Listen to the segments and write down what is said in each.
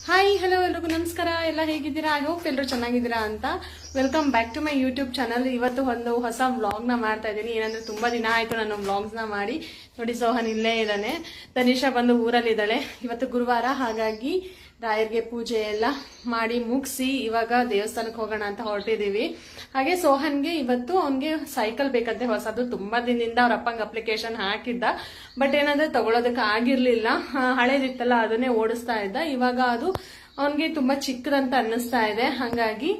Hi hello ಎಲ್ರಿಗೂ ನಮಸ್ಕಾರ. ಎಲ್ಲ ಹೇಗಿದ್ದೀರಾ? ಐ ಹೋಪ್ ಎಲ್ಲರೂ ಚೆನ್ನಾಗಿದ್ದೀರಾ ಅಂತ. Welcome back to my YouTube channel. ಇವತ್ತು ಒಂದು ಹೊಸ ವ್ಲಾಗ್ನ ಮಾಡ್ತಾ ಇದ್ದೀನಿ. ಏನಂದ್ರೆ ತುಂಬಾ ದಿನ ಆಯ್ತು ನಾನು ವ್ಲಾಗ್ಸ್ನ ಮಾಡಿ. ನೋಡಿ, ಸೋಹನ್ ಇಲ್ಲೇ ಇದ್ದಾನೆ, ತನಿಷಾ ಬಂದು ಊರಲ್ಲಿ ಇದ್ದಾಳೆ. ಇವತ್ತು ಗುರುವಾರ, ಹಾಗಾಗಿ ರಾಯರ್ಗೆ ಪೂಜೆ ಎಲ್ಲ ಮಾಡಿ ಮುಗಿಸಿ ಇವಾಗ ದೇವಸ್ಥಾನಕ್ಕೆ ಹೋಗೋಣ ಅಂತ ಹೊರಟಿದೀವಿ. ಹಾಗೆ ಸೋಹನ್ಗೆ ಇವತ್ತು ಅವನ್ಗೆ ಸೈಕಲ್ ಬೇಕಂತೆ, ಹೊಸದು. ತುಂಬಾ ದಿನದಿಂದ ಅವ್ರ ಅಪ್ಪಂಗೆ ಅಪ್ಲಿಕೇಶನ್ ಹಾಕಿದ್ದ, ಬಟ್ ಏನಂದ್ರೆ ತಗೊಳೋದಕ್ಕೆ ಆಗಿರ್ಲಿಲ್ಲ. ಹಳೇದಿತ್ತಲ್ಲ, ಅದನ್ನೇ ಓಡಿಸ್ತಾ ಇದ್ದ. ಇವಾಗ ಅದು ಅವನ್ಗೆ ತುಂಬಾ ಚಿಕ್ಕದಂತ ಅನ್ನಿಸ್ತಾ ಇದೆ. ಹಾಗಾಗಿ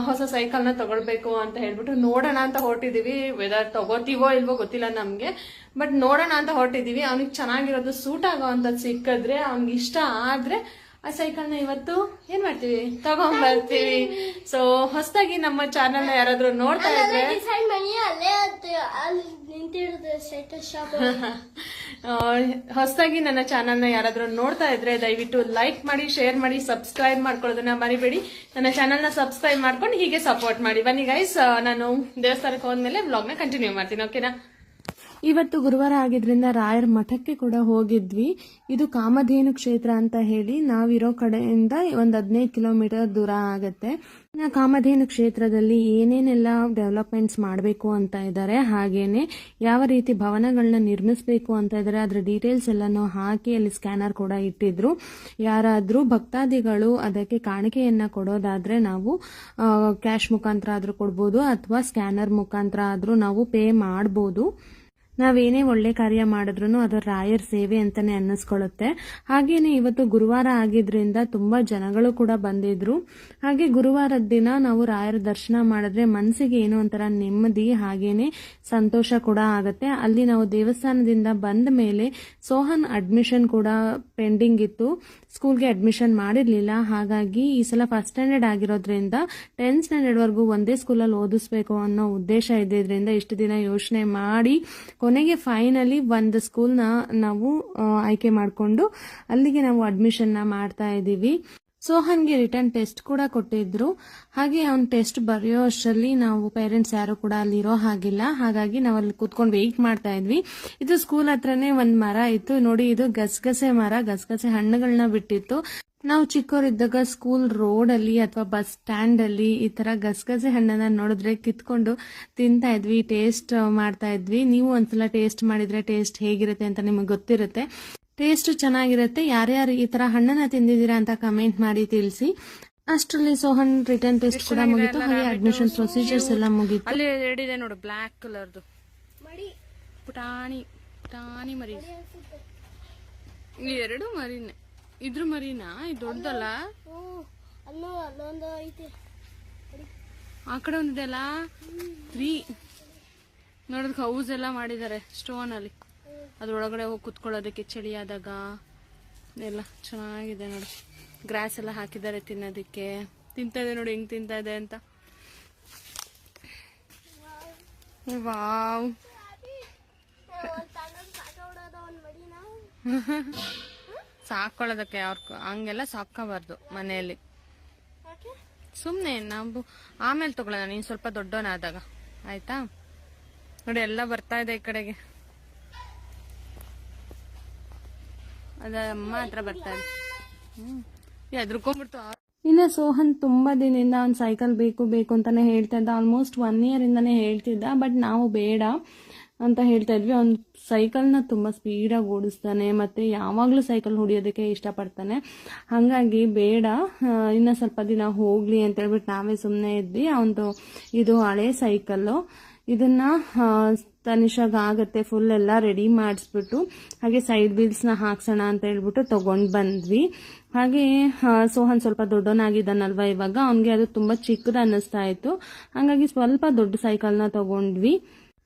ಹೊಸ ಸೈಕಲ್ನ ತಗೊಳ್ಬೇಕು ಅಂತ ಹೇಳ್ಬಿಟ್ಟು ನೋಡೋಣ ಅಂತ ಹೊರಟಿದೀವಿ. ವೆದರ್ ತಗೋತೀವೋ ಇಲ್ವೋ ಗೊತ್ತಿಲ್ಲ ನಮ್ಗೆ, ಬಟ್ ನೋಡೋಣ ಅಂತ ಹೊರಟಿದೀವಿ. ಅವ್ನಿಗೆ ಚೆನ್ನಾಗಿರೋದು, ಸೂಟ್ ಆಗೋ ಅಂತ ಸಿಕ್ಕಿದ್ರೆ, ಅವ್ನಿಗೆ ಇಷ್ಟ ಆದ್ರೆ ಆ ಸೈಕಲ್ನ ಇವತ್ತು ಏನ್ ಮಾಡ್ತೀವಿ, ತಗೊಂಡ್ಬರ್ತೀವಿ. ಸೊ ಹೊಸದಾಗಿ ನಮ್ಮ ಚಾನೆಲ್ ನ ಯಾರಾದ್ರೂ ನೋಡ್ತಾ ಇದ್ರೆ ಹೊಸದಾಗಿ ನನ್ನ ಚಾನೆಲ್ ನ ಯಾರಾದ್ರೂ ನೋಡ್ತಾ ಇದ್ರೆ ದಯವಿಟ್ಟು ಲೈಕ್ ಮಾಡಿ, ಶೇರ್ ಮಾಡಿ, ಸಬ್ಸ್ಕ್ರೈಬ್ ಮಾಡ್ಕೊಳ್ಳೋದನ್ನ ಮರಿಬೇಡಿ. ನನ್ನ ಚಾನೆಲ್ ನ ಸಬ್ಸ್ಕ್ರೈಬ್ ಮಾಡ್ಕೊಂಡು ಹೀಗೆ ಸಪೋರ್ಟ್ ಮಾಡಿ. ಬನ್ನಿ ಗೈಸ್, ನಾನು ದೇವಸ್ಥಾನಕ್ಕೆ ಹೋದ್ಮೇಲೆ ವ್ಲಾಗ್ ನ ಕಂಟಿನ್ಯೂ ಮಾಡ್ತೀನಿ, ಓಕೆನಾ? ಇವತ್ತು ಗುರುವಾರ ಆಗಿದ್ರಿಂದ ರಾಯರ್ ಮಠಕ್ಕೆ ಕೂಡ ಹೋಗಿದ್ವಿ. ಇದು ಕಾಮಧೇನು ಕ್ಷೇತ್ರ ಅಂತ ಹೇಳಿ ನಾವಿರೋ ಕಡೆಯಿಂದ ಒಂದು 15 ಕಿಲೋಮೀಟರ್ ದೂರ ಆಗತ್ತೆ. ಕಾಮಧೇನು ಕ್ಷೇತ್ರದಲ್ಲಿ ಏನೇನೆಲ್ಲ ಡೆವಲಪ್ಮೆಂಟ್ಸ್ ಮಾಡಬೇಕು ಅಂತ ಇದ್ದಾರೆ, ಹಾಗೇನೆ ಯಾವ ರೀತಿ ಭವನಗಳನ್ನ ನಿರ್ಮಿಸಬೇಕು ಅಂತ ಇದ್ದಾರೆ, ಅದರ ಡೀಟೇಲ್ಸ್ ಎಲ್ಲಾನು ಹಾಕಿ ಅಲ್ಲಿ ಸ್ಕ್ಯಾನರ್ ಕೂಡ ಇಟ್ಟಿದ್ರು. ಯಾರಾದ್ರೂ ಭಕ್ತಾದಿಗಳು ಅದಕ್ಕೆ ಕಾಣಿಕೆಯನ್ನ ಕೊಡೋದಾದ್ರೆ ನಾವು ಕ್ಯಾಶ್ ಮುಖಾಂತರ ಆದ್ರೂ ಕೊಡ್ಬೋದು, ಅಥವಾ ಸ್ಕ್ಯಾನರ್ ಮುಖಾಂತರ ಆದ್ರೂ ನಾವು ಪೇ ಮಾಡಬಹುದು. ನಾವೇನೇ ಒಳ್ಳೆ ಕಾರ್ಯ ಮಾಡಿದ್ರು ಅದು ರಾಯರ್ ಸೇವೆ ಅಂತಾನೆ ಅನ್ನಿಸ್ಕೊಳ್ಳುತ್ತೆ. ಹಾಗೇನೆ ಇವತ್ತು ಗುರುವಾರ ಆಗಿದ್ರಿಂದ ತುಂಬಾ ಜನಗಳು ಕೂಡ ಬಂದಿದ್ರು. ಹಾಗೆ ಗುರುವಾರದ ದಿನ ನಾವು ರಾಯರ ದರ್ಶನ ಮಾಡಿದ್ರೆ ಮನಸ್ಸಿಗೆ ಏನೋ ಒಂಥರ ನೆಮ್ಮದಿ, ಹಾಗೇನೆ ಸಂತೋಷ ಕೂಡ ಆಗತ್ತೆ. ಅಲ್ಲಿ ನಾವು ದೇವಸ್ಥಾನದಿಂದ ಬಂದ ಮೇಲೆ ಸೋಹನ್ ಅಡ್ಮಿಷನ್ ಕೂಡ ಪೆಂಡಿಂಗ್ ಇತ್ತು, ಸ್ಕೂಲ್ಗೆ ಅಡ್ಮಿಷನ್ ಮಾಡಿರ್ಲಿಲ್ಲ. ಹಾಗಾಗಿ ಈ ಸಲ ಫಸ್ಟ್ ಸ್ಟ್ಯಾಂಡರ್ಡ್ ಆಗಿರೋದ್ರಿಂದ 10th ಸ್ಟ್ಯಾಂಡರ್ಡ್ ವರೆಗೂ ಒಂದೇ ಸ್ಕೂಲಲ್ಲಿ ಓದಿಸ್ಬೇಕು ಅನ್ನೋ ಉದ್ದೇಶ ಇದ್ದಿದ್ರಿಂದ ಇಷ್ಟು ದಿನ ಯೋಚನೆ ಮಾಡಿ ಕೊನೆಗೆ ಫೈನಲಿ ಒಂದು ಸ್ಕೂಲ್ನ ನಾವು ಆಯ್ಕೆ ಮಾಡಿಕೊಂಡು ಅಲ್ಲಿಗೆ ನಾವು ಅಡ್ಮಿಷನ್ ಮಾಡ್ತಾ ಇದ್ದೀವಿ. ಸೋಹನ್ಗೆ ರಿಟರ್ನ್ ಟೆಸ್ಟ್ ಕೂಡ ಕೊಟ್ಟಿದ್ರು. ಹಾಗೆ ಅವ್ನ ಟೆಸ್ಟ್ ಬರೆಯೋ ಅಷ್ಟರಲ್ಲಿ ನಾವು ಪೇರೆಂಟ್ಸ್ ಯಾರು ಕೂಡ ಅಲ್ಲಿ ಇರೋ ಹಾಗಿಲ್ಲ. ಹಾಗಾಗಿ ನಾವು ಅಲ್ಲಿ ಕೂತ್ಕೊಂಡು ವೆಯ್ಟ್ ಮಾಡ್ತಾ ಇದ್ವಿ. ಇದು ಸ್ಕೂಲ್ ಹತ್ರನೇ ಒಂದ್ ಮರ ಇತ್ತು ನೋಡಿ, ಇದು ಗಸಗಸೆ ಮರ, ಗಸಗಸೆ ಹಣ್ಣುಗಳನ್ನ ಬಿಟ್ಟಿತ್ತು. ನಾವು ಚಿಕ್ಕವರಿದ್ದಾಗ ಸ್ಕೂಲ್ ರೋಡ್ ಅಲ್ಲಿ ಅಥವಾ ಬಸ್ ಸ್ಟ್ಯಾಂಡ್ ಅಲ್ಲಿ ಈ ತರ ಗಸಗಸೆ ಹಣ್ಣನ್ನ ನೋಡಿದ್ರೆ ಕಿತ್ಕೊಂಡು ತಿಂತಾ ಇದ್ವಿ, ಟೇಸ್ಟ್ ಮಾಡ್ತಾ ಇದ್ವಿ. ನೀವು ಒಂದ್ಸಲ ಟೇಸ್ಟ್ ಮಾಡಿದ್ರೆ ಟೇಸ್ಟ್ ಹೇಗಿರುತ್ತೆ ಅಂತ ನಿಮಗೆ ಗೊತ್ತಿರುತ್ತೆ. ಟೇಸ್ಟ್ ಚೆನ್ನಾಗಿರುತ್ತೆ. ಯಾರ್ಯಾರು ಈ ತರ ಹಣ್ಣನ್ನ ತಿಂದಿದ್ದೀರಾ ಅಂತ ಕಮೆಂಟ್ ಮಾಡಿ ತಿಳಿಸಿ. ಅಷ್ಟರಲ್ಲಿ ಸೋಹನ್ ರಿಟರ್ನ್ ಟೆಸ್ಟ್ ಕೂಡ ಮುಗೀತು, ಹಾಗೆ ಅಡ್ಮಿಷನ್ ಪ್ರೊಸೀಜರ್ಸ್ ಎಲ್ಲ ಮುಗೀತು. ಅಲ್ಲಿ ಹೇಳಿದೆ ನೋಡು, ಬ್ಲಾಕ್ ಕಲರ್ದು ಪುಟಾಣಿ ಪುಟಾಣಿ ಮರಿ, ಎರಡು ಮರಿನೇ. ಇದ್ರ ಮರಿನಾ? ಇದು ದೊಡ್ಡದಲ್ಲ, ಆ ಕಡೆ ಒಂದಿದೆಲ್ಲ 3 ನೋಡೋದಕ್ಕೆ ಹೌಸ್ ಎಲ್ಲ ಮಾಡಿದ್ದಾರೆ ಸ್ಟೋನ್ ಅಲ್ಲಿ. ಅದ್ರೊಳಗಡೆ ಹೋಗಿ ಕುತ್ಕೊಳ್ಳೋದಕ್ಕೆ ಚಳಿ ಆದಾಗ ಎಲ್ಲ ಚೆನ್ನಾಗಿದೆ ನೋಡಿ. ಗ್ರಾಸ್ ಎಲ್ಲ ಹಾಕಿದ್ದಾರೆ ತಿನ್ನೋದಕ್ಕೆ. ತಿಂತಾ ಇದೆ ನೋಡಿ ಹೆಂಗ್ ತಿಂತಾ ಇದೆ ಅಂತ. ವಾವ್, ಸಾಕೊಳ್ಳೋದಕ್ಕೆ ಅವ್ರ ಹಂಗೆಲ್ಲ ಸಾಕೋಬಾರ್ದು ಮನೆಯಲ್ಲಿ. ಸುಮ್ನೆ ನಾವು ಆಮೇಲೆ ತಗೊಳ್ಳೋಣ, ನೀನ್ ಸ್ವಲ್ಪ ದೊಡ್ಡವನಾದಾಗ, ಆಯ್ತಾ? ನೋಡಿ ಎಲ್ಲ ಬರ್ತಾ ಇದೆ ಈ ಕಡೆಗೆ, ಅದ ಅಮ್ಮ ಹತ್ರ ಬರ್ತಾ ಇದೆ. ಎದ್ರುಕೊಂಡ್ಬಿಡ್ತು. ಇನ್ನ ಸೋಹನ್ ತುಂಬಾ ದಿನದಿಂದ ಅವ್ನ್ ಸೈಕಲ್ ಬೇಕು ಬೇಕು ಅಂತಾನೆ ಹೇಳ್ತಾ ಇದ್ದ. ಆಲ್ಮೋಸ್ಟ್ 1 year ಇಂದಾನೆ ಹೇಳ್ತಿದ್ದ, ಬಟ್ ನಾವು ಬೇಡ ಅಂತ ಹೇಳ್ತಾ ಇದ್ವಿ. ಅವ್ನ್ ಸೈಕಲ್ನ ತುಂಬಾ ಸ್ಪೀಡಾಗಿ ಓಡಿಸ್ತಾನೆ, ಮತ್ತೆ ಯಾವಾಗ್ಲೂ ಸೈಕಲ್ ಹೊಡಿಯೋದಕ್ಕೆ ಇಷ್ಟಪಡ್ತಾನೆ. ಹಾಗಾಗಿ ಬೇಡ, ಇನ್ನ ಸ್ವಲ್ಪ ದಿನ ಹೋಗ್ಲಿ ಅಂತ ಹೇಳ್ಬಿಟ್ಟು ನಾವೇ ಸುಮ್ಮನೆ ಇದ್ವಿ. ಅವನದು ಇದು ಹಳೆ ಸೈಕಲ್ಲು, ಇದನ್ನ ತನಿಷಾಗ ಆಗತ್ತೆ ಫುಲ್ ಎಲ್ಲ ರೆಡಿ ಮಾಡಿಸ್ಬಿಟ್ಟು, ಹಾಗೆ ಸೈಡ್ ವೀಲ್ಸ್ ನ ಹಾಕ್ಸೋಣ ಅಂತ ಹೇಳ್ಬಿಟ್ಟು ತಗೊಂಡ್ ಬಂದ್ವಿ. ಹಾಗೆ ಸೋಹನ್ ಸ್ವಲ್ಪ ದೊಡ್ಡವನಾಗಿದ್ದಾನಲ್ವಾ ಇವಾಗ, ಅವನ್ಗೆ ಅದು ತುಂಬಾ ಚಿಕ್ಕದ ಅನ್ನಿಸ್ತಾ ಇತ್ತು. ಹಾಗಾಗಿ ಸ್ವಲ್ಪ ದೊಡ್ಡ ಸೈಕಲ್ನ ತಗೊಂಡ್ವಿ.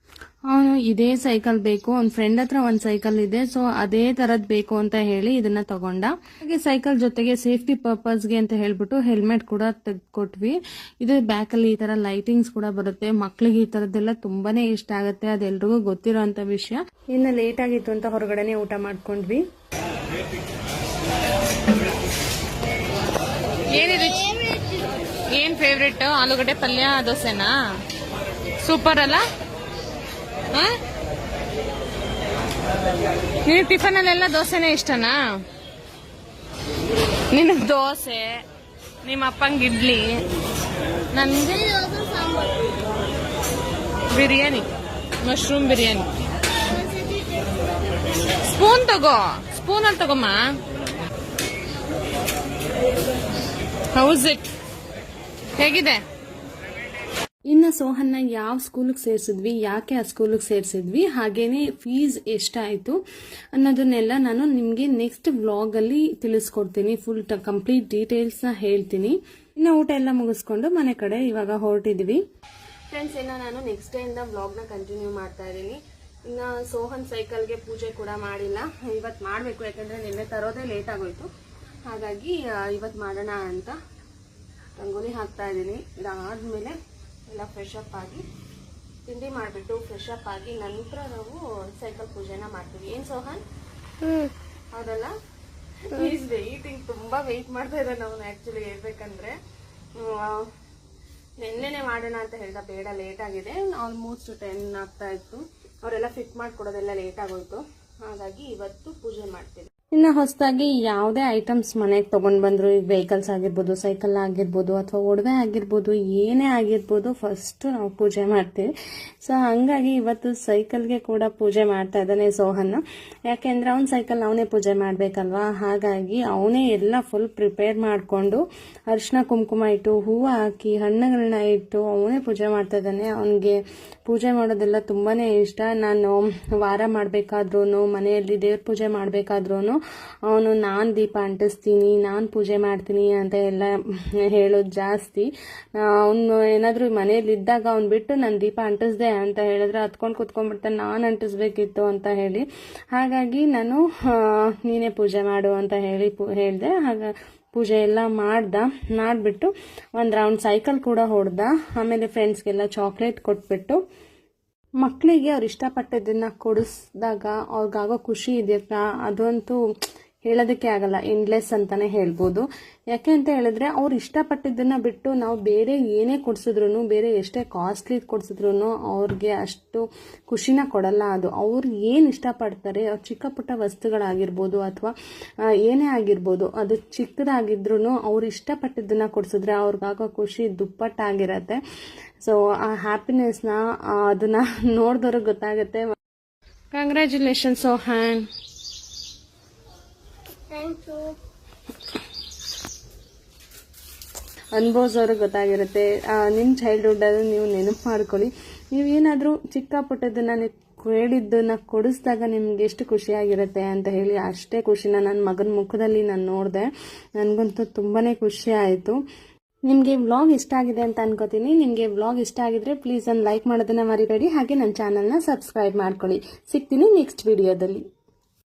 ಅವನು ಇದೇ ಸೈಕಲ್ ಬೇಕು, ಅವ್ನ ಫ್ರೆಂಡ್ ಹತ್ರ ಒಂದ್ ಸೈಕಲ್ ಇದೆ, ಸೊ ಅದೇ ತರದ್ ಬೇಕು ಅಂತ ಹೇಳಿ ಇದನ್ನ ತಗೊಂಡ. ಹಾಗೆ ಸೈಕಲ್ ಜೊತೆಗೆ ಸೇಫ್ಟಿ ಪರ್ಪಸ್ಗೆ ಅಂತ ಹೇಳ್ಬಿಟ್ಟು ಹೆಲ್ಮೆಟ್ ಕೂಡ ತೆಗೆದುಕೊಟ್ವಿ. ಇದು ಬ್ಯಾಕ್ ಅಲ್ಲಿ ಈ ತರ ಲೈಟಿಂಗ್ಸ್ ಕೂಡ ಬರುತ್ತೆ. ಮಕ್ಳಿಗೆ ಈ ತರದ್ದೆಲ್ಲ ತುಂಬಾನೇ ಇಷ್ಟ ಆಗುತ್ತೆ, ಅದೆಲ್ರಿಗೂ ಗೊತ್ತಿರೋ ಅಂತ ವಿಷಯ. ಇನ್ನು ಲೇಟ್ ಆಗಿತ್ತು ಅಂತ ಹೊರಗಡೆನೆ ಊಟ ಮಾಡ್ಕೊಂಡ್ವಿ. ಏನ್ ಫೇವ್ರೇಟ್? ಆಲೂಗಡ್ಡೆ ಪಲ್ಯ, ದೋಸೆನಾ? ಸೂಪರ್ ಅಲ್ಲ? ನೀವು ಟಿಫನ್ ಅಲ್ಲೆಲ್ಲ ದೋಸೆನೇ ಇಷ್ಟನಾ? ನಿನಗೆ ದೋಸೆ, ನಿಮ್ಮ ಅಪ್ಪಂಗೆ ಇಡ್ಲಿ, ನನಗೆ ಬಿರಿಯಾನಿ, ಮಶ್ರೂಮ್ ಬಿರಿಯಾನಿ. ಸ್ಪೂನ್ ತಗೋ, ಸ್ಪೂನಲ್ಲಿ ತಗೊಮ್ಮ. ಹೌಸ್ ಇಟ್, ಹೇಗಿದೆ? ಇನ್ನು ಸೋಹನ್ನ ಯಾವ ಸ್ಕೂಲಿಗೆ ಸೇರಿಸಿದ್ವಿ, ಯಾಕೆ ಆ ಸ್ಕೂಲಿಗೆ ಸೇರಿಸಿದ್ವಿ, ಹಾಗೇನೆ ಫೀಸ್ ಎಷ್ಟಾಯಿತು ಅನ್ನೋದನ್ನೆಲ್ಲ ನಾನು ನಿಮಗೆ ನೆಕ್ಸ್ಟ್ ವ್ಲಾಗಲ್ಲಿ ತಿಳಿಸ್ಕೊಡ್ತೀನಿ. ಫುಲ್ ಕಂಪ್ಲೀಟ್ ಡೀಟೇಲ್ಸ್ನ ಹೇಳ್ತೀನಿ. ಇನ್ನು ಊಟ ಎಲ್ಲ ಮುಗಿಸ್ಕೊಂಡು ಮನೆ ಕಡೆ ಇವಾಗ ಹೊರಟಿದ್ವಿ. ಫ್ರೆಂಡ್ಸ್, ಇನ್ನು ನಾನು ನೆಕ್ಸ್ಟ್ ಡೇಯಿಂದ ವ್ಲಾಗ್ನ ಕಂಟಿನ್ಯೂ ಮಾಡ್ತಾ ಇದ್ದೀನಿ. ಇನ್ನು ಸೋಹನ್ ಸೈಕಲ್ಗೆ ಪೂಜೆ ಕೂಡ ಮಾಡಿಲ್ಲ. ಇವತ್ತು ಮಾಡಬೇಕು, ಯಾಕಂದರೆ ನಿನ್ನೆ ತರೋದೇ ಲೇಟ್ ಆಗೋಯ್ತು. ಹಾಗಾಗಿ ಇವತ್ತು ಮಾಡೋಣ ಅಂತ ರಂಗೋಲಿ ಹಾಕ್ತಾ ಇದ್ದೀನಿ. ಇದಾದ್ಮೇಲೆ ಎಲ್ಲ ಫ್ರೆಶ್ ಅಪ್ ಆಗಿ ತಿಂಡಿ ಮಾಡಿಬಿಟ್ಟು ಫ್ರೆಶ್ ಅಪ್ ಆಗಿ ನಂತರ ನಾವು ಸೈಕಲ್ ಪೂಜೆನ ಮಾಡ್ತೀವಿ. ಏನು ಸೋಹನ್? ಹೌದಲ್ಲ? ಈಸ್ ವೆಯ್ಟಿಂಗ್, ತುಂಬಾ ವೆಯ್ಟ್ ಮಾಡ್ತಾ ಇದ್ದಾರೆ ನಾವು. ಆ್ಯಕ್ಚುಲಿ ಹೇಳ್ಬೇಕಂದ್ರೆ ನಿನ್ನೆನೆ ಮಾಡೋಣ ಅಂತ ಹೇಳ್ದ, ಬೇಡ ಲೇಟ್ ಆಗಿದೆ, ಆಲ್ಮೋಸ್ಟ್ 10 ಆಗ್ತಾ ಇತ್ತು. ಅವರೆಲ್ಲ ಫಿಟ್ ಮಾಡ್ಕೊಡೋದೆಲ್ಲ ಲೇಟ್ ಆಗೋಯ್ತು. ಹಾಗಾಗಿ ಇವತ್ತು ಪೂಜೆ ಮಾಡ್ತೀವಿ. ಇನ್ನು ಹೊಸದಾಗಿ ಯಾವುದೇ ಐಟಮ್ಸ್ ಮನೆಗೆ ತೊಗೊಂಡು ಬಂದರು, ಈಗ ವೆಹಿಕಲ್ಸ್ ಆಗಿರ್ಬೋದು, ಸೈಕಲ್ ಆಗಿರ್ಬೋದು, ಅಥವಾ ಒಡವೆ ಆಗಿರ್ಬೋದು, ಏನೇ ಆಗಿರ್ಬೋದು, ಫಸ್ಟು ನಾವು ಪೂಜೆ ಮಾಡ್ತೀವಿ. ಸೊ ಹಾಗಾಗಿ ಇವತ್ತು ಸೈಕಲ್ಗೆ ಕೂಡ ಪೂಜೆ ಮಾಡ್ತಾ ಇದ್ದಾನೆ ಸೋಹನ್ನ. ಯಾಕೆಂದರೆ ಅವ್ನ ಸೈಕಲ್ ಅವನೇ ಪೂಜೆ ಮಾಡಬೇಕಲ್ವಾ. ಹಾಗಾಗಿ ಅವನೇ ಎಲ್ಲ ಫುಲ್ ಪ್ರಿಪೇರ್ ಮಾಡಿಕೊಂಡು ಅರಿಶಿನ ಕುಂಕುಮ ಇಟ್ಟು, ಹೂವು ಹಾಕಿ, ಹಣ್ಣುಗಳನ್ನ ಇಟ್ಟು ಅವನೇ ಪೂಜೆ ಮಾಡ್ತಾ ಇದ್ದಾನೆ. ಅವನಿಗೆ ಪೂಜೆ ಮಾಡೋದೆಲ್ಲ ತುಂಬಾ ಇಷ್ಟ. ನಾನು ವಾರ ಮಾಡಬೇಕಾದ್ರೂ, ಮನೆಯಲ್ಲಿ ದೇವ್ರ ಪೂಜೆ ಮಾಡಬೇಕಾದ್ರೂ ಅವನು ನಾನು ದೀಪ ಅಂಟಿಸ್ತೀನಿ, ನಾನು ಪೂಜೆ ಮಾಡ್ತೀನಿ ಅಂತ ಎಲ್ಲ ಹೇಳೋದು ಜಾಸ್ತಿ. ಅವನು ಏನಾದರೂ ಮನೆಯಲ್ಲಿ ಇದ್ದಾಗ ಅವ್ನು ಬಿಟ್ಟು ನಾನು ದೀಪ ಅಂಟಿಸ್ದೆ ಅಂತ ಹೇಳಿದ್ರೆ ಹತ್ಕೊಂಡು ಕುತ್ಕೊಂಡ್ಬಿಡ್ತಾನೆ, ನಾನು ಅಂಟಿಸ್ಬೇಕಿತ್ತು ಅಂತ ಹೇಳಿ. ಹಾಗಾಗಿ ನಾನು ನೀನೇ ಪೂಜೆ ಮಾಡು ಅಂತ ಹೇಳಿದೆ. ಪೂಜೆ ಎಲ್ಲ ಮಾಡಿಬಿಟ್ಟು ಒಂದು ರೌಂಡ್ ಸೈಕಲ್ ಕೂಡ ಹೊಡೆದ. ಆಮೇಲೆ ಫ್ರೆಂಡ್ಸ್ಗೆಲ್ಲ ಚಾಕ್ಲೇಟ್ ಕೊಟ್ಬಿಟ್ಟು, ಮಕ್ಕಳಿಗೆ ಅವ್ರು ಇಷ್ಟಪಟ್ಟಿದ್ದನ್ನ ಕೊಡಿಸಿದಾಗ ಅವ್ರಿಗಾಗೋ ಖುಷಿ ಇದೆಯಲ್ಲ, ಅದಂತೂ ಹೇಳೋದಕ್ಕೆ ಆಗಲ್ಲ, ಎಂಡ್ಲೆಸ್ ಅಂತಾನೆ ಹೇಳ್ಬೋದು. ಯಾಕೆ ಅಂತ ಹೇಳಿದ್ರೆ ಅವ್ರು ಇಷ್ಟಪಟ್ಟಿದ್ದನ್ನ ಬಿಟ್ಟು ನಾವು ಬೇರೆ ಏನೇ ಕೊಡಿಸಿದ್ರು, ಬೇರೆ ಎಷ್ಟೇ ಕಾಸ್ಟ್ಲಿ ಕೊಡಿಸಿದ್ರು ಅವ್ರಿಗೆ ಅಷ್ಟು ಖುಷಿನ ಕೊಡಲ್ಲ. ಅದು ಅವ್ರು ಏನು ಇಷ್ಟಪಡ್ತಾರೆ, ಅವ್ರು ಚಿಕ್ಕ ಪುಟ್ಟ ವಸ್ತುಗಳಾಗಿರ್ಬೋದು ಅಥವಾ ಏನೇ ಆಗಿರ್ಬೋದು, ಅದು ಚಿಕ್ಕದಾಗಿದ್ರು ಅವ್ರು ಇಷ್ಟಪಟ್ಟಿದ್ದನ್ನ ಕೊಡಿಸಿದ್ರೆ ಅವ್ರಿಗಾಗೋ ಖುಷಿ ದುಪ್ಪಟ್ಟಾಗಿರತ್ತೆ. ಸೊ ಆ ಹ್ಯಾಪಿನೆಸ್ನ ಅದನ್ನ ನೋಡಿದವ್ರಿಗೆ ಗೊತ್ತಾಗುತ್ತೆ. ಕಂಗ್ರ್ಯಾಚುಲೇಷನ್ ಸೋಹನ್. ಅನುಭವಿಸೋರಿಗೆ ಗೊತ್ತಾಗಿರುತ್ತೆ. ನಿಮ್ಮ ಚೈಲ್ಡ್ಹುಡ್ ಅದು ನೀವು ನೆನಪು ಮಾಡ್ಕೊಳ್ಳಿ. ನೀವೇನಾದರೂ ಚಿಕ್ಕ ಪುಟ್ಟದನ್ನ ಕೇಳಿದ್ದನ್ನ ಕೊಡಿಸಿದಾಗ ನಿಮ್ಗೆ ಎಷ್ಟು ಖುಷಿಯಾಗಿರುತ್ತೆ ಅಂತ ಹೇಳಿ, ಅಷ್ಟೇ ಖುಷಿನ ನನ್ನ ಮಗನ ಮುಖದಲ್ಲಿ ನಾನು ನೋಡಿದೆ. ನನಗಂತೂ ತುಂಬಾ ಖುಷಿ ಆಯಿತು. ನಿಮಗೆ ವ್ಲಾಗ್ ಇಷ್ಟ ಆಗಿದೆ ಅಂತ ಅನ್ಕೋತೀನಿ. ನಿಮಗೆ ವ್ಲಾಗ್ ಇಷ್ಟ ಆಗಿದ್ರೆ ಪ್ಲೀಸ್ ಒಂದು ಲೈಕ್ ಮಾಡೋದನ್ನ ಮರಿಬೇಡಿ. ಹಾಗೆ ನನ್ನ ಚಾನಲ್ನ ಸಬ್ಸ್ಕ್ರೈಬ್ ಮಾಡ್ಕೊಳ್ಳಿ. ಸಿಗ್ತೀನಿ ನೆಕ್ಸ್ಟ್ ವಿಡಿಯೋದಲ್ಲಿ.